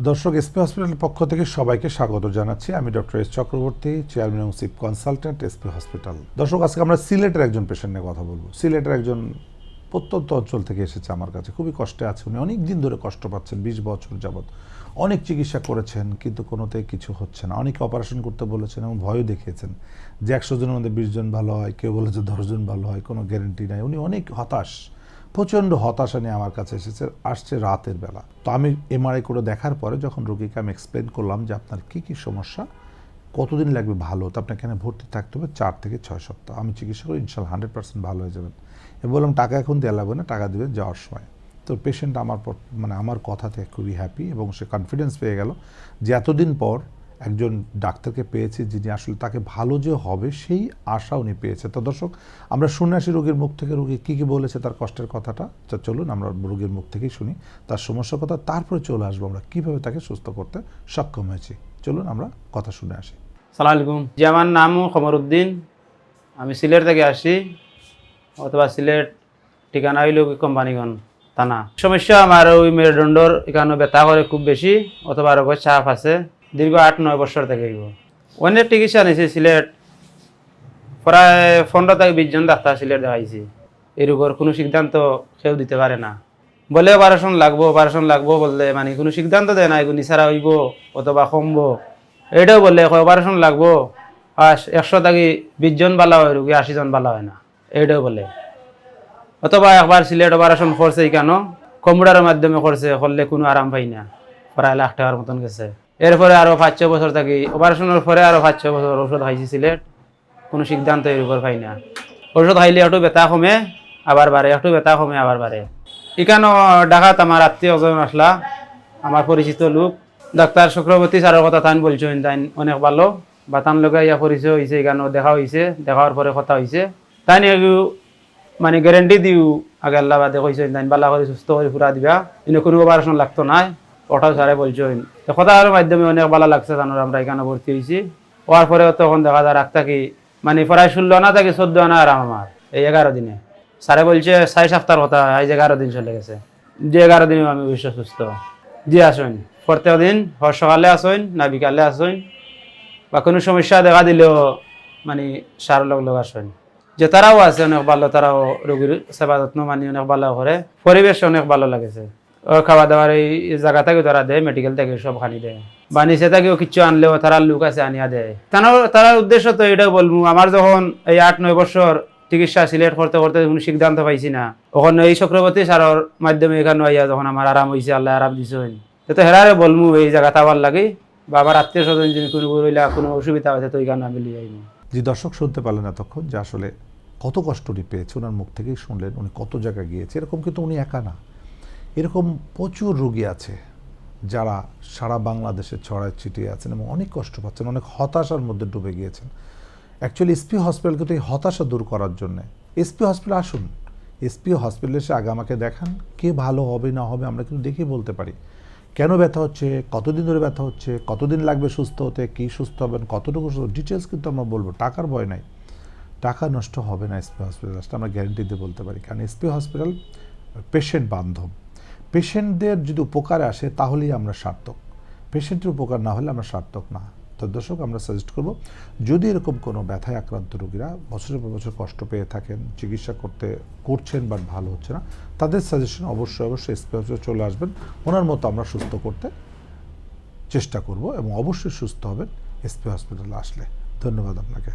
দর্শক, এসপি হসপিটালের পক্ষ থেকে সবাইকে স্বাগত জানাচ্ছি। আমি ডক্টর এস চক্রবর্তী, চেয়ারম্যান এবং চিফ কনসালট্যান্ট, এসপি হসপিটাল। দর্শক, আজকে আমরা সিলেটের একজন পেশেন্ট নিয়ে কথা বলবো। সিলেটের একজন প্রত্যন্ত অঞ্চল থেকে এসেছে আমার কাছে, খুবই কষ্টে আছে। উনি অনেক দিন ধরে কষ্ট পাচ্ছেন, 20 বছর যাবৎ অনেক চিকিৎসা করেছেন, কিন্তু কোনোতেই কিছু হচ্ছে না। অনেকে অপারেশন করতে বলেছেন এবং ভয়ও দেখিয়েছেন যে 100 জনের মধ্যে 20 জন ভালো হয়, কেউ বলেছে 10 জন ভালো হয়, কোনো গ্যারেন্টি নাই। উনি অনেক হতাশ, প্রচণ্ড হতাশা নিয়ে আমার কাছে আসছে রাতের বেলা। তো আমি এমআরআই করে দেখার পরে যখন রোগীকে আমি এক্সপ্লেন করলাম যে আপনার কী কী সমস্যা, কতদিন লাগবে ভালো, তো আপনাকে এখানে ভর্তি থাকতে হবে 4 থেকে 6 সপ্তাহ। আমি চিকিৎসা করি, ইনশাল্লাহ 100% ভালো হয়ে যাবেন। এবং বললাম টাকা এখন দেওয়া লাগবে না, টাকা দেবেন যাওয়ার সময়। তো পেশেন্ট আমার কথাতে খুবই হ্যাপি এবং সে কনফিডেন্স পেয়ে গেল যে এতদিন পর একজন ডাক্তারকে পেয়েছে যিনি আসলে তাকে ভালো যে হবে সেই আশা উনি পেয়েছে। তো দর্শক, আমরা শুনে আসি রোগীর মুখ থেকে, রোগী কী কী বলেছে তার কষ্টের কথাটা। তো চলুন আমরা রোগীর মুখ থেকেই শুনি তার সমস্যার কথা, তারপরে চলে আসবো আমরা কীভাবে তাকে সুস্থ করতে সক্ষম হয়েছি। চলুন আমরা কথা শুনে আসি। সালাম আলাইকুম জি, আমার নাম খমরউদ্দিন। আমি সিলেট থেকে আসি, অথবা সিলেট ঠিকানা হইল কোম্পানিগঞ্জ থানা। সমস্যা আমার ওই মেরুদণ্ডর এখানে ব্যথা করে খুব বেশি, অথবা রোগের চাপ আছে দীর্ঘ 8-9 বছর থেকে। অনেক চিকিৎসা নিয়েছি সিলেট, প্রায় 15 থেকে 20 জন ডাক্তার সিলেট দেখাইছি। এই রোগের কোনো সিদ্ধান্ত কেউ দিতে পারে না। বলে অপারেশন লাগবো বললে মানে কোনো সিদ্ধান্ত দেয় না, এগুলো নিচারা হইব অথবা কমবো। এটাও বললে অপারেশন লাগবো, 100 থেকে 20 জন বালা হয় রোগী, 80 জন বালা হয় না, এইটাও বলে। অথবা একবার সিলেট অপারেশন করছে, কেন কম্পিউটারের মাধ্যমে করলে কোনো আরাম পাই না, প্রায় লাখ টাকার মতন গেছে। এরপরে আরো 5-6 বছর থাকি, অপারেশনের পরে আরো 5-6 বছর ওষুধ খাইছি সিলেট, কোনো সিদ্ধান্ত এর উপর পাই না। ওষুধ খাইলে একটু ব্যথা কমে আবার বাড়ে, একটু ব্যথা কমে আবার বাড়ে। এখানেও ডাকাত আমার আত্মীয় স্বজন আসলা, আমার পরিচিত লোক, ডাক্তার চক্রবর্তী স্যারের কথা তান বলছেন, তাই অনেক ভালো, বা তান লোকে ইয়া পরিচয় হয়েছে, এখানেও দেখা হয়েছে, দেখার পরে কথা হয়েছে। তাই নিয়ে মানে গ্যারেন্টি দিও আগে আল্লাহ বাদে কইছেন, তাই বালা করে সুস্থ করে পুরা দিবা, ইনি কোনো অপারেশন লাগতো নাই, ওটাও স্যারে বলছেন। তো কথার মাধ্যমে অনেক ভালো লাগছে, জানো আমরা এখানে ভর্তি হয়েছি। হওয়ার পরে তখন দেখা যায় রাখতা কি মানে প্রায় 16 আনা থেকে 14 আনা আরাম আমার এই 11 দিনে। স্যারে বলছে 6 সপ্তাহের কথা, এই যে 11 দিন চলে গেছে। যে 11 দিনে আমি অবশ্য সুস্থ। জি আসুন প্রত্যেক দিন, সকালে আসুন না বিকালে আসুন, বা কোনো সমস্যা দেখা দিলেও মানে সার লগ আসুন। যে তারাও আছে অনেক ভালো, তারাও রোগীর সেবা যত্ন মানে অনেক ভালো করে, পরিবেশ অনেক ভালো লাগেছে। খাওয়া দাওয়ার এই জায়গা থেকে তারা দেয়, মেডিকেল থেকে সব খানি দেয়, বা নিচে থেকেও কিছু আনলেও তারা লোক আছে আনিয়া দেয়। তার উদ্দেশ্য তো এটাও বলবো, আমার যখন এই 8-9 বছর চিকিৎসা সিলেট করতে করতে কোনো সিদ্ধান্ত পাইছি না, তখন এই চক্রবর্তী স্যারের মাধ্যমে এখানে আইয়া যখন আমার আরাম হয়েছে, আল্লাহ আরাম দিছেন, তো হেরারে বলবো এই জায়গা তাবার লাগে, বা আমার আত্মীয় স্বজন যদি কোনো অসুবিধা হয়েছে তো এখানে আমি লিয়ে আইব। জি দর্শক, শুনতে পারলেন এতক্ষণ যে আসলে কত কষ্ট উনি পেয়েছে, ওনার মুখ থেকেই শুনলেন উনি কত জায়গায় গিয়েছে। এরকম কিন্তু উনি একা না, এরকম প্রচুর রোগী আছে যারা সারা বাংলাদেশে ছড়ায় ছিটিয়ে আছেন এবং অনেক কষ্ট পাচ্ছেন, অনেক হতাশার মধ্যে ডুবে গিয়েছেন। অ্যাকচুয়ালি এসপি হসপিটাল কিন্তু এই হতাশা দূর করার জন্যে। এসপি হসপিটাল আসুন, এসপি হসপিটালে এসে আগে আমাকে দেখান, কে ভালো হবে না হবে আমরা কিন্তু দেখেই বলতে পারি। কেন ব্যথা হচ্ছে, কতদিন ধরে ব্যথা হচ্ছে, কতদিন লাগবে সুস্থ হতে, কী সুস্থ হবেন, কতটুকু ডিটেলস কিন্তু আমরা বলবো। টাকার ভয় নাই, টাকা নষ্ট হবে না এসপি হসপিটাল আসলে, আমরা গ্যারেন্টি দিয়ে বলতে পারি। কারণ এসপি হসপিটাল পেশেন্ট বান্ধব। পেশেন্টদের যদি উপকারে আসে তাহলেই আমরা সার্থক, পেশেন্টের উপকার না হলে আমরা সার্থক না। তো দর্শক, আমরা সাজেস্ট করব, যদি এরকম কোনো ব্যথায় আক্রান্ত রোগীরা বছরের পর বছর কষ্ট পেয়ে থাকেন, চিকিৎসা করছেন বাট ভালো হচ্ছে না, তাদের সাজেশন অবশ্যই এসপি হসপিটালে চলে আসবেন। ওনার মতো আমরা সুস্থ করতে চেষ্টা করব এবং অবশ্যই সুস্থ হবেন এসপি হসপিটালে আসলে। ধন্যবাদ আপনাকে।